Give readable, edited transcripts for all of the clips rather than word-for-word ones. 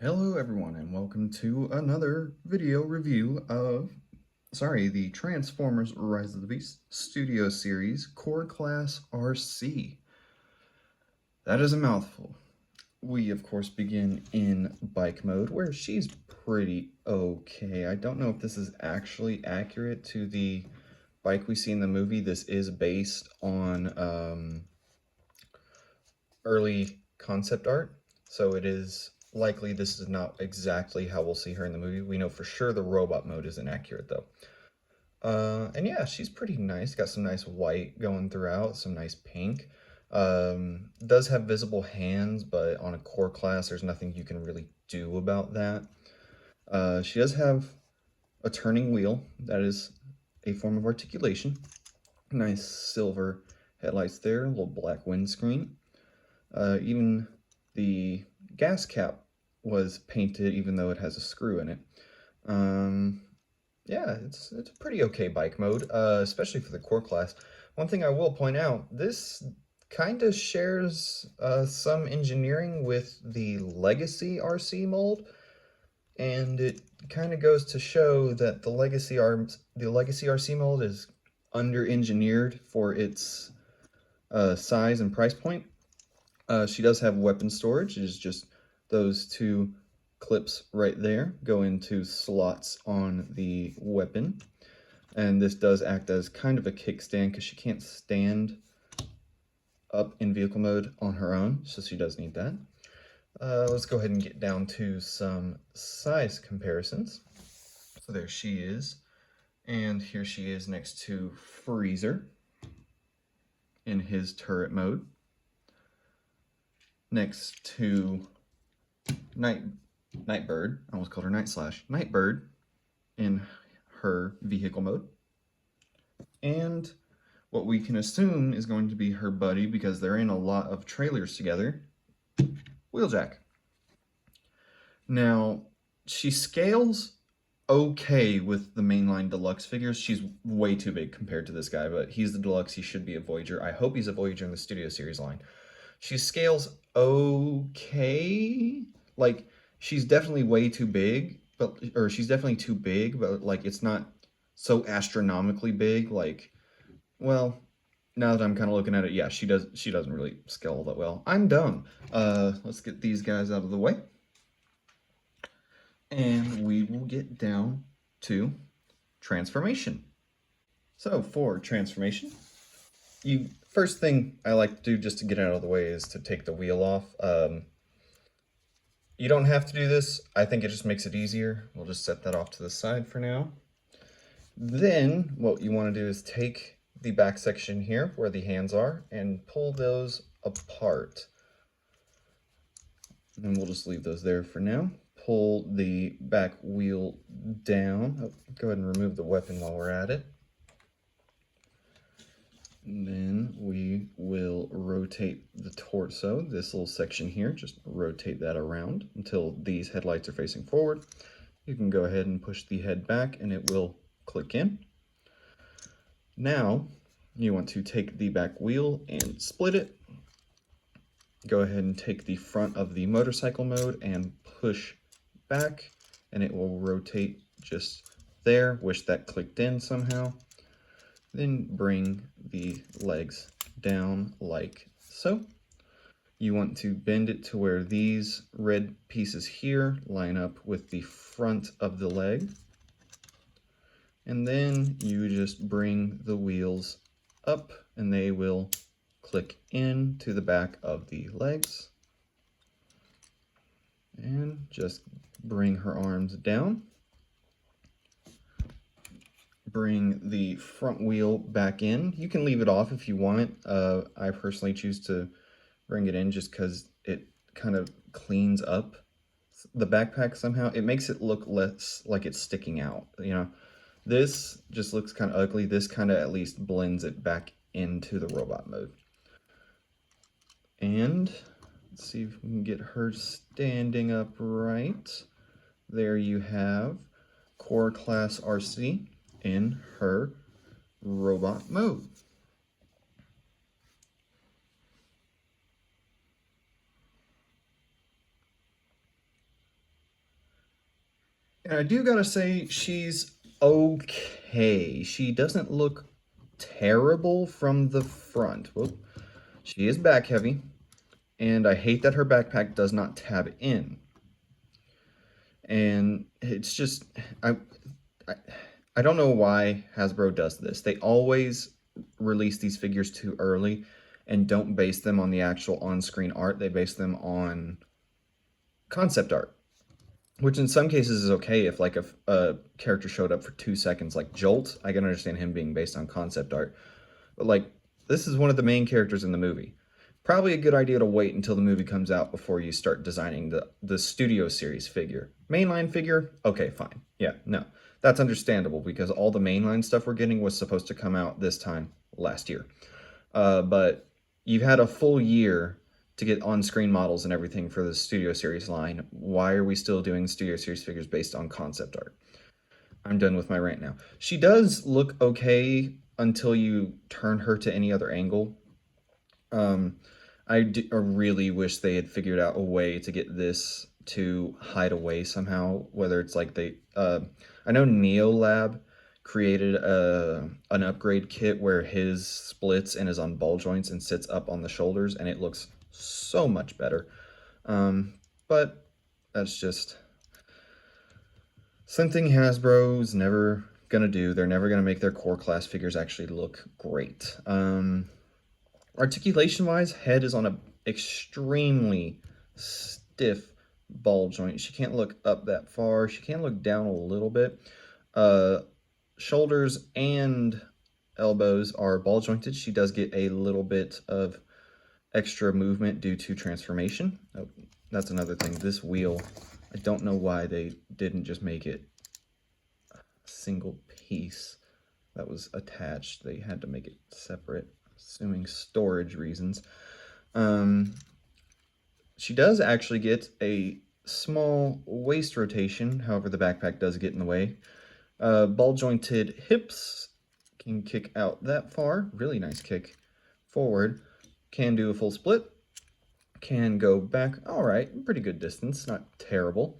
Hello everyone and welcome to another video review of, the Transformers Rise of the Beast Studio Series Core Class Arcee. That is a mouthful. We of course begin in bike mode where she's pretty okay. I don't know if this is actually accurate to the bike we see in the movie. This is based on early concept art, so it is likely this is not exactly how we'll see her in the movie. We know for sure the robot mode isn't accurate though. And yeah, she's pretty nice. Got some nice white going throughout, some nice pink. Does have visible hands, but on a core class, there's nothing you can really do about that. She does have a turning wheel. That is a form of articulation. Nice silver headlights there, a little black windscreen. Even the gas cap was painted even though it has a screw in it. Yeah, it's a pretty okay bike mode, especially for the core class. One thing I will point out, this kind of shares some engineering with the Legacy Arcee mold, and it kind of goes to show that the Legacy Arcee mold is under-engineered for its size and price point. She does have weapon storage. It is just those two clips right there go into slots on the weapon. And this does act as kind of a kickstand because she can't stand up in vehicle mode on her own, so she does need that. Let's go ahead and get down to some size comparisons. So there she is, and here she is next to Freezer in his turret mode. Next to Nightbird, I almost called her Nightbird in her vehicle mode. And what we can assume is going to be her buddy, because they're in a lot of trailers together, Wheeljack. Now, she scales okay with the mainline deluxe figures. She's way too big compared to this guy, but he's the deluxe. He should be a Voyager. I hope he's a Voyager in the Studio Series line. She scales okay. Like, she's definitely way too big, or she's definitely too big, but like it's not so astronomically big. Like, well, now that I'm kind of looking at it, yeah, she doesn't really scale all that well. I'm done. Let's get these guys out of the way, and we will get down to transformation. So for transformation, first thing I like to do just to get out of the way is to take the wheel off. You don't have to do this. I think it just makes it easier. We'll just set that off to the side for now. Then what you want to do is take the back section here where the hands are and pull those apart. And we'll just leave those there for now. Pull the back wheel down. Oh, go ahead and remove the weapon while we're at it. And then we will rotate the torso, this little section here, just rotate that around until these headlights are facing forward. You can go ahead and push the head back and it will click in. Now, you want to take the back wheel and split it. Go ahead and take the front of the motorcycle mode and push back, and it will rotate just there. Wish that clicked in somehow. Then bring the legs down like so. You want to bend it to where these red pieces here line up with the front of the leg. And then you just bring the wheels up and they will click in to the back of the legs. And just bring her arms down. Bring the front wheel back in. You can leave it off if you want. I personally choose to bring it in just because it kind of cleans up the backpack somehow. It makes it look less like it's sticking out, you know. This just looks kind of ugly. This kind of at least blends it back into the robot mode. And let's see if we can get her standing upright. There you have Core Class Arcee in her robot mode. And I do gotta say, she's okay. She doesn't look terrible from the front. Whoop. She is back heavy, and I hate that her backpack does not tab in. And it's just, I, I, I don't know why Hasbro does this. They always release these figures too early and don't base them on the actual on-screen art. They base them on concept art, which in some cases is okay if like a character showed up for 2 seconds, like Jolt. I can understand him being based on concept art, but like this is one of the main characters in the movie. Probably a good idea to wait until the movie comes out before you start designing the studio series figure. Mainline figure, okay, fine. Yeah, no, that's understandable because all the mainline stuff we're getting was supposed to come out this time last year. But you've had a full year to get on-screen models and everything for the Studio Series line. Why are we still doing Studio Series figures based on concept art? I'm done with my rant now. She does look okay until you turn her to any other angle. Um, I really wish they had figured out a way to get this to hide away somehow. Whether it's like I know NeoLab created an upgrade kit where his splits and is on ball joints and sits up on the shoulders, and it looks so much better. But that's just something Hasbro's never gonna do. They're never gonna make their core class figures actually look great. Articulation wise, head is on a extremely stiff ball joint. She can't look up that far. She can look down a little bit. Uh, Shoulders and elbows are ball jointed. She does get a little bit of extra movement due to transformation. Oh, that's another thing. This wheel, I don't know why they didn't just make it a single piece that was attached. They had to make it separate, assuming storage reasons. She does actually get a small waist rotation, however the backpack does get in the way. Ball jointed hips, can kick out that far, really nice kick forward, can do a full split, can go back, all right, pretty good distance, not terrible.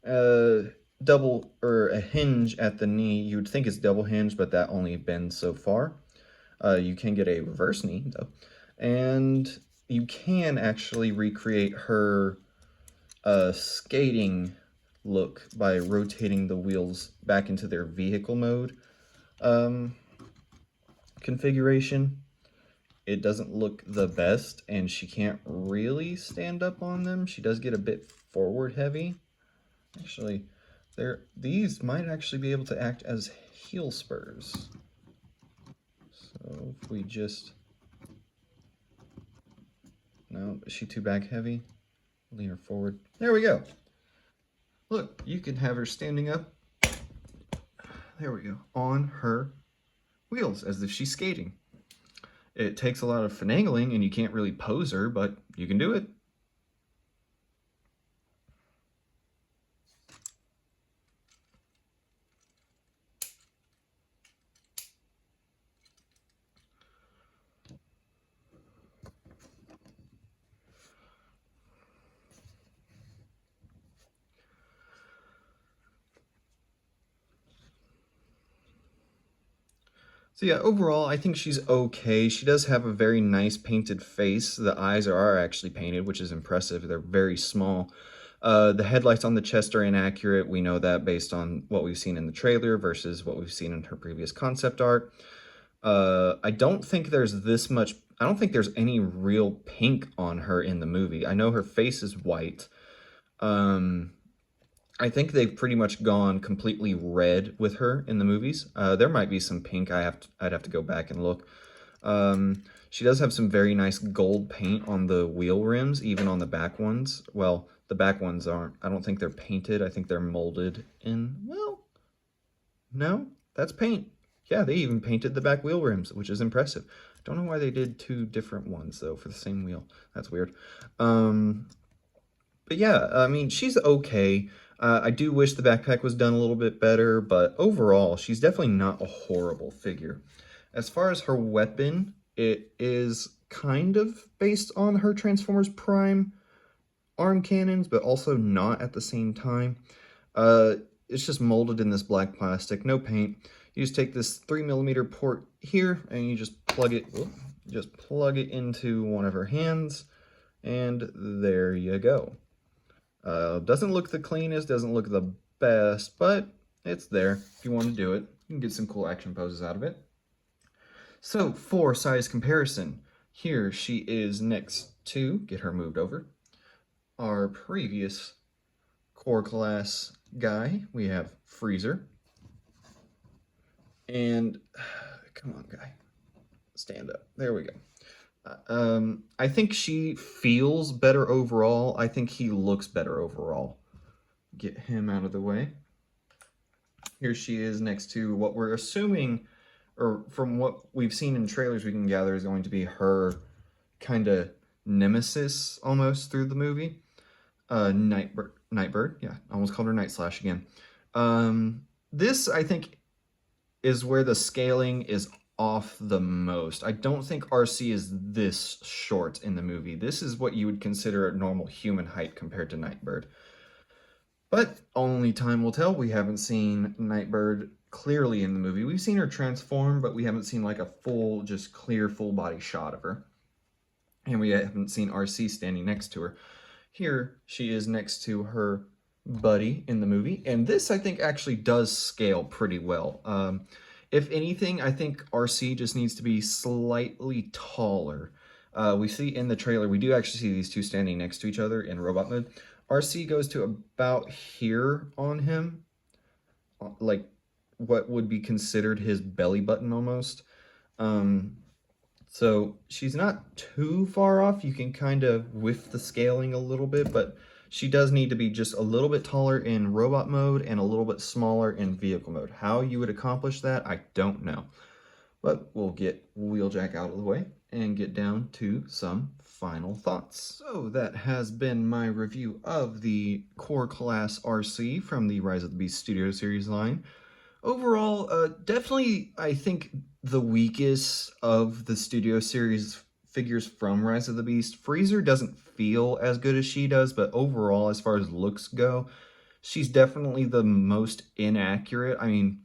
Double or a hinge at the knee, you would think it's double hinge, but that only bends so far. You can get a reverse knee though, and you can actually recreate her skating look by rotating the wheels back into their vehicle mode configuration. It doesn't look the best, and she can't really stand up on them. She does get a bit forward heavy. Actually, these might actually be able to act as heel spurs. So if we just... No, is she too back heavy? Lean her forward. There we go. Look, you can have her standing up. There we go. On her wheels, as if she's skating. It takes a lot of finagling, and you can't really pose her, but you can do it. So yeah, overall, I think she's okay. She does have a very nice painted face. The eyes are actually painted, which is impressive. They're very small. The headlights on the chest are inaccurate. We know that based on what we've seen in the trailer versus what we've seen in her previous concept art. I don't think there's this much... I don't think there's any real pink on her in the movie. I know her face is white. I think they've pretty much gone completely red with her in the movies. There might be some pink. I'd have to go back and look. She does have some very nice gold paint on the wheel rims, even on the back ones. Well, the back ones aren't. I don't think they're painted. I think they're molded in. Well, no, that's paint. Yeah, they even painted the back wheel rims, which is impressive. Don't know why they did two different ones though for the same wheel. That's weird. But yeah, I mean, she's okay. I do wish the backpack was done a little bit better, but overall, she's definitely not a horrible figure. As far as her weapon, it is kind of based on her Transformers Prime arm cannons, but also not at the same time. it's just molded in this black plastic, no paint. You just take this 3mm port here and you just plug it, into one of her hands, and there you go. Doesn't look the cleanest, doesn't look the best, but it's there if you want to do it. You can get some cool action poses out of it. So for size comparison, here she is next to, get her moved over, our previous core class guy. We have Freezer. And, come on, guy. Stand up. There we go. I think she feels better overall. I think he looks better overall. Get him out of the way. Here she is next to what we're assuming, or from what we've seen in trailers we can gather, is going to be her kind of nemesis almost through the movie. Nightbird, yeah, almost called her Night Slash again. This, I think, is where the scaling is off the most. I don't think Arcee is this short in the movie. This is what you would consider a normal human height compared to Nightbird. But only time will tell. We haven't seen Nightbird clearly in the movie. We've seen her transform, but we haven't seen like a full, just clear full body shot of her. And we haven't seen Arcee standing next to her. Here she is next to her buddy in the movie, and this I think actually does scale pretty well. If anything, I think Arcee just needs to be slightly taller. We see in the trailer, we do actually see these two standing next to each other in robot mode. Arcee goes to about here on him, like what would be considered his belly button almost. So she's not too far off. You can kind of whiff the scaling a little bit, but she does need to be just a little bit taller in robot mode and a little bit smaller in vehicle mode. How you would accomplish that, I don't know. But we'll get Wheeljack out of the way and get down to some final thoughts. So that has been my review of the Core Class Arcee from the Rise of the Beast Studio Series line. Overall, definitely, I think, the weakest of the Studio Series figures from Rise of the Beast. Freezer doesn't feel as good as she does, but overall, as far as looks go, she's definitely the most inaccurate. I mean,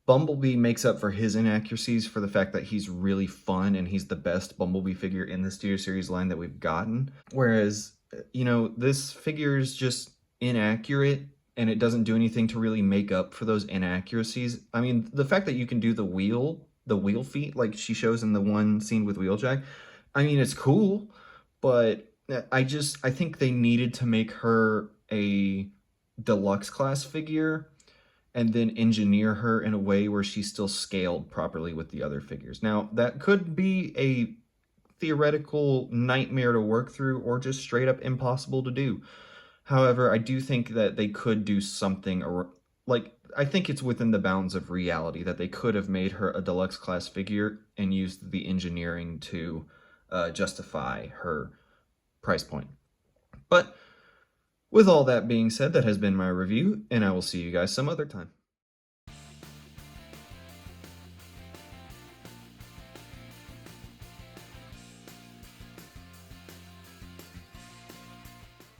Bumblebee makes up for his inaccuracies for the fact that he's really fun and he's the best Bumblebee figure in the Studio Series line that we've gotten. Whereas, you know, this figure is just inaccurate and it doesn't do anything to really make up for those inaccuracies. I mean, the fact that you can do the wheel feet like she shows in the one scene with Wheeljack, I mean, it's cool, but I think they needed to make her a deluxe class figure and then engineer her in a way where she's still scaled properly with the other figures. Now, that could be a theoretical nightmare to work through or just straight up impossible to do. However, I do think that they could do something, like, I think it's within the bounds of reality that they could have made her a deluxe class figure and used the engineering to justify her price point. But with all that being said, that has been my review, and I will see you guys some other time.